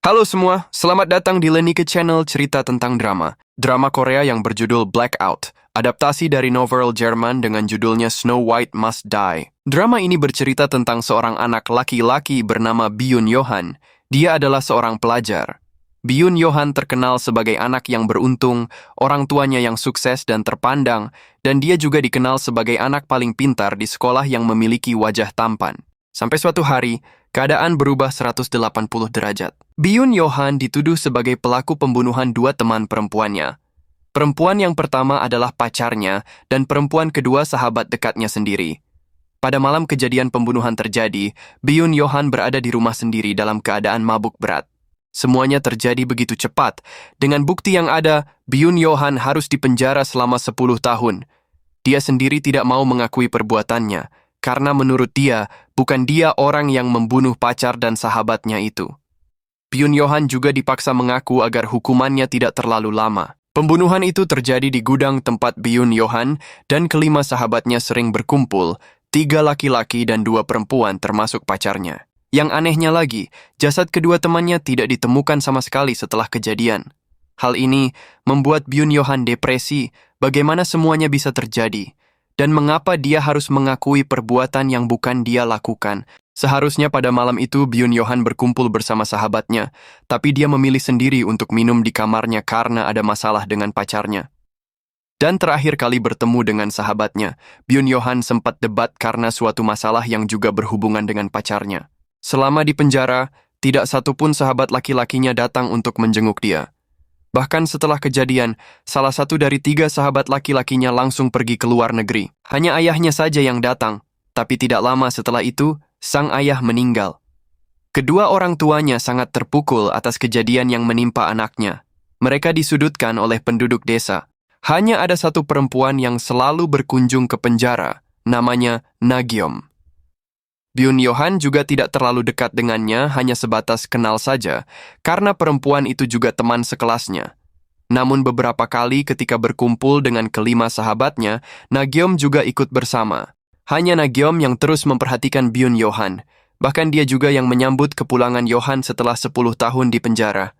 Halo semua, selamat datang di Lenike Channel cerita tentang drama. Drama Korea yang berjudul Blackout, adaptasi dari novel Jerman dengan judulnya Snow White Must Die. Drama ini bercerita tentang seorang anak laki-laki bernama Byun Yohan. Dia adalah seorang pelajar. Byun Yohan terkenal sebagai anak yang beruntung, orang tuanya yang sukses dan terpandang, dan dia juga dikenal sebagai anak paling pintar di sekolah yang memiliki wajah tampan. Sampai suatu hari, keadaan berubah 180 derajat. Byun Yohan dituduh sebagai pelaku pembunuhan dua teman perempuannya. Perempuan yang pertama adalah pacarnya dan perempuan kedua sahabat dekatnya sendiri. Pada malam kejadian pembunuhan terjadi, Byun Yohan berada di rumah sendiri dalam keadaan mabuk berat. Semuanya terjadi begitu cepat. Dengan bukti yang ada, Byun Yohan harus dipenjara selama 10 tahun. Dia sendiri tidak mau mengakui perbuatannya, karena menurut dia, bukan dia orang yang membunuh pacar dan sahabatnya itu. Byun Yohan juga dipaksa mengaku agar hukumannya tidak terlalu lama. Pembunuhan itu terjadi di gudang tempat Byun Yohan dan kelima sahabatnya sering berkumpul, 3 laki-laki dan 2 perempuan termasuk pacarnya. Yang anehnya lagi, jasad kedua temannya tidak ditemukan sama sekali setelah kejadian. Hal ini membuat Byun Yohan depresi bagaimana semuanya bisa terjadi, dan mengapa dia harus mengakui perbuatan yang bukan dia lakukan. Seharusnya pada malam itu Byun Yohan berkumpul bersama sahabatnya, tapi dia memilih sendiri untuk minum di kamarnya karena ada masalah dengan pacarnya. Dan terakhir kali bertemu dengan sahabatnya, Byun Yohan sempat debat karena suatu masalah yang juga berhubungan dengan pacarnya. Selama di penjara, tidak satupun sahabat laki-lakinya datang untuk menjenguk dia. Bahkan setelah kejadian, salah satu dari 3 sahabat laki-lakinya langsung pergi ke luar negeri. Hanya ayahnya saja yang datang, tapi tidak lama setelah itu, sang ayah meninggal. Kedua orang tuanya sangat terpukul atas kejadian yang menimpa anaknya. Mereka disudutkan oleh penduduk desa. Hanya ada satu perempuan yang selalu berkunjung ke penjara, namanya Nagyom. Byun Yohan juga tidak terlalu dekat dengannya, hanya sebatas kenal saja, karena perempuan itu juga teman sekelasnya. Namun beberapa kali ketika berkumpul dengan kelima sahabatnya, Nagyom juga ikut bersama. Hanya Nagyom yang terus memperhatikan Byun Yohan, bahkan dia juga yang menyambut kepulangan Yohan setelah 10 tahun di penjara.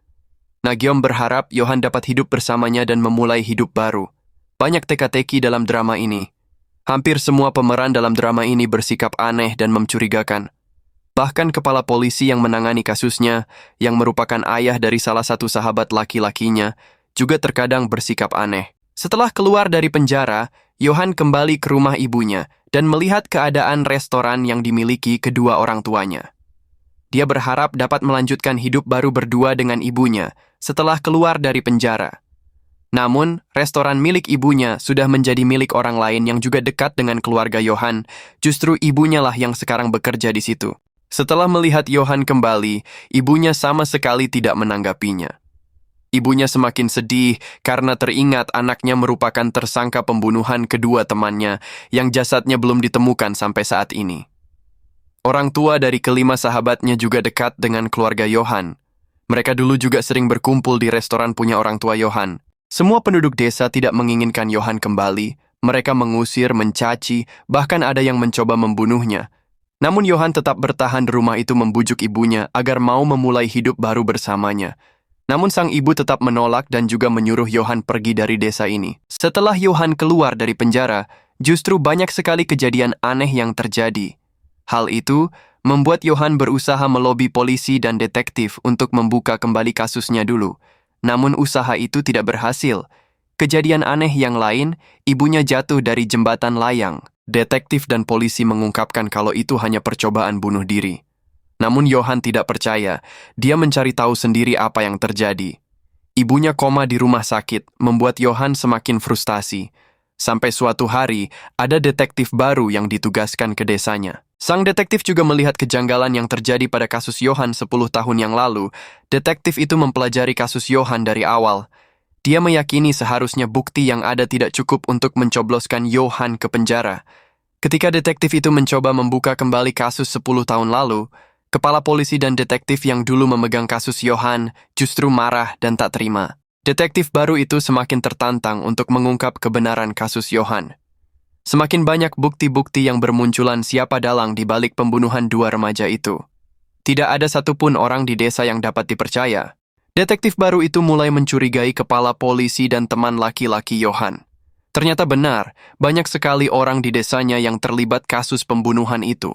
Nagyom berharap Yohan dapat hidup bersamanya dan memulai hidup baru. Banyak teka-teki dalam drama ini. Hampir semua pemeran dalam drama ini bersikap aneh dan mencurigakan. Bahkan kepala polisi yang menangani kasusnya, yang merupakan ayah dari salah satu sahabat laki-lakinya, juga terkadang bersikap aneh. Setelah keluar dari penjara, Yohan kembali ke rumah ibunya dan melihat keadaan restoran yang dimiliki kedua orang tuanya. Dia berharap dapat melanjutkan hidup baru berdua dengan ibunya setelah keluar dari penjara. Namun, restoran milik ibunya sudah menjadi milik orang lain yang juga dekat dengan keluarga Yohan. Justru ibunya lah yang sekarang bekerja di situ. Setelah melihat Yohan kembali, ibunya sama sekali tidak menanggapinya. Ibunya semakin sedih karena teringat anaknya merupakan tersangka pembunuhan kedua temannya yang jasadnya belum ditemukan sampai saat ini. Orang tua dari kelima sahabatnya juga dekat dengan keluarga Yohan. Mereka dulu juga sering berkumpul di restoran punya orang tua Yohan. Semua penduduk desa tidak menginginkan Yohan kembali. Mereka mengusir, mencaci, bahkan ada yang mencoba membunuhnya. Namun Yohan tetap bertahan di rumah itu membujuk ibunya agar mau memulai hidup baru bersamanya. Namun sang ibu tetap menolak dan juga menyuruh Yohan pergi dari desa ini. Setelah Yohan keluar dari penjara, justru banyak sekali kejadian aneh yang terjadi. Hal itu membuat Yohan berusaha melobi polisi dan detektif untuk membuka kembali kasusnya dulu. Namun usaha itu tidak berhasil. Kejadian aneh yang lain, ibunya jatuh dari jembatan layang. Detektif dan polisi mengungkapkan kalau itu hanya percobaan bunuh diri. Namun Yohan tidak percaya. Dia mencari tahu sendiri apa yang terjadi. Ibunya koma di rumah sakit, membuat Yohan semakin frustasi. Sampai suatu hari, ada detektif baru yang ditugaskan ke desanya. Sang detektif juga melihat kejanggalan yang terjadi pada kasus Yohan 10 tahun yang lalu. Detektif itu mempelajari kasus Yohan dari awal. Dia meyakini seharusnya bukti yang ada tidak cukup untuk mencobloskan Yohan ke penjara. Ketika detektif itu mencoba membuka kembali kasus 10 tahun lalu, kepala polisi dan detektif yang dulu memegang kasus Yohan justru marah dan tak terima. Detektif baru itu semakin tertantang untuk mengungkap kebenaran kasus Yohan. Semakin banyak bukti-bukti yang bermunculan siapa dalang di balik pembunuhan 2 remaja itu. Tidak ada satupun orang di desa yang dapat dipercaya. Detektif baru itu mulai mencurigai kepala polisi dan teman laki-laki Johan. Ternyata benar, banyak sekali orang di desanya yang terlibat kasus pembunuhan itu.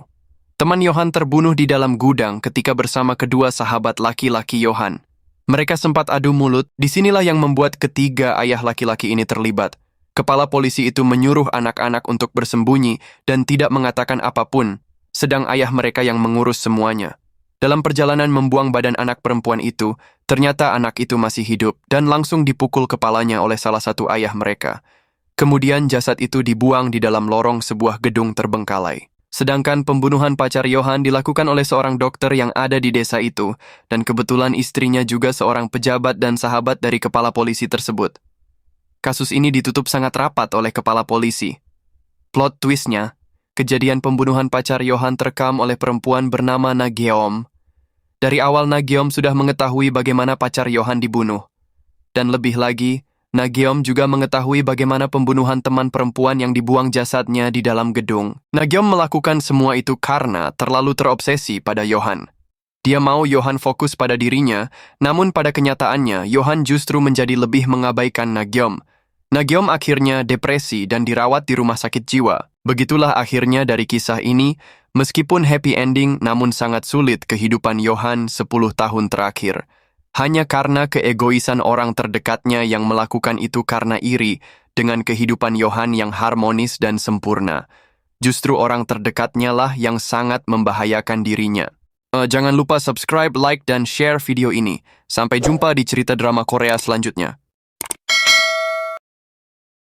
Teman Johan terbunuh di dalam gudang ketika bersama kedua sahabat laki-laki Johan. Mereka sempat adu mulut, disinilah yang membuat ketiga ayah laki-laki ini terlibat. Kepala polisi itu menyuruh anak-anak untuk bersembunyi dan tidak mengatakan apapun, sedang ayah mereka yang mengurus semuanya. Dalam perjalanan membuang badan anak perempuan itu, ternyata anak itu masih hidup dan langsung dipukul kepalanya oleh salah satu ayah mereka. Kemudian jasad itu dibuang di dalam lorong sebuah gedung terbengkalai. Sedangkan pembunuhan pacar Johan dilakukan oleh seorang dokter yang ada di desa itu, dan kebetulan istrinya juga seorang pejabat dan sahabat dari kepala polisi tersebut. Kasus ini ditutup sangat rapat oleh kepala polisi. Plot twistnya, kejadian pembunuhan pacar Johan terekam oleh perempuan bernama Nageom. Dari awal Nageom sudah mengetahui bagaimana pacar Johan dibunuh. Dan lebih lagi, Nageom juga mengetahui bagaimana pembunuhan teman perempuan yang dibuang jasadnya di dalam gedung. Nageom melakukan semua itu karena terlalu terobsesi pada Johan. Dia mau Johan fokus pada dirinya, namun pada kenyataannya Johan justru menjadi lebih mengabaikan Nageom. Nageom akhirnya depresi dan dirawat di rumah sakit jiwa. Begitulah akhirnya dari kisah ini, meskipun happy ending namun sangat sulit kehidupan Johan 10 tahun terakhir. Hanya karena keegoisan orang terdekatnya yang melakukan itu karena iri dengan kehidupan Johan yang harmonis dan sempurna. Justru orang terdekatnya lah yang sangat membahayakan dirinya. Jangan lupa subscribe, like, dan share video ini. Sampai jumpa di cerita drama Korea selanjutnya.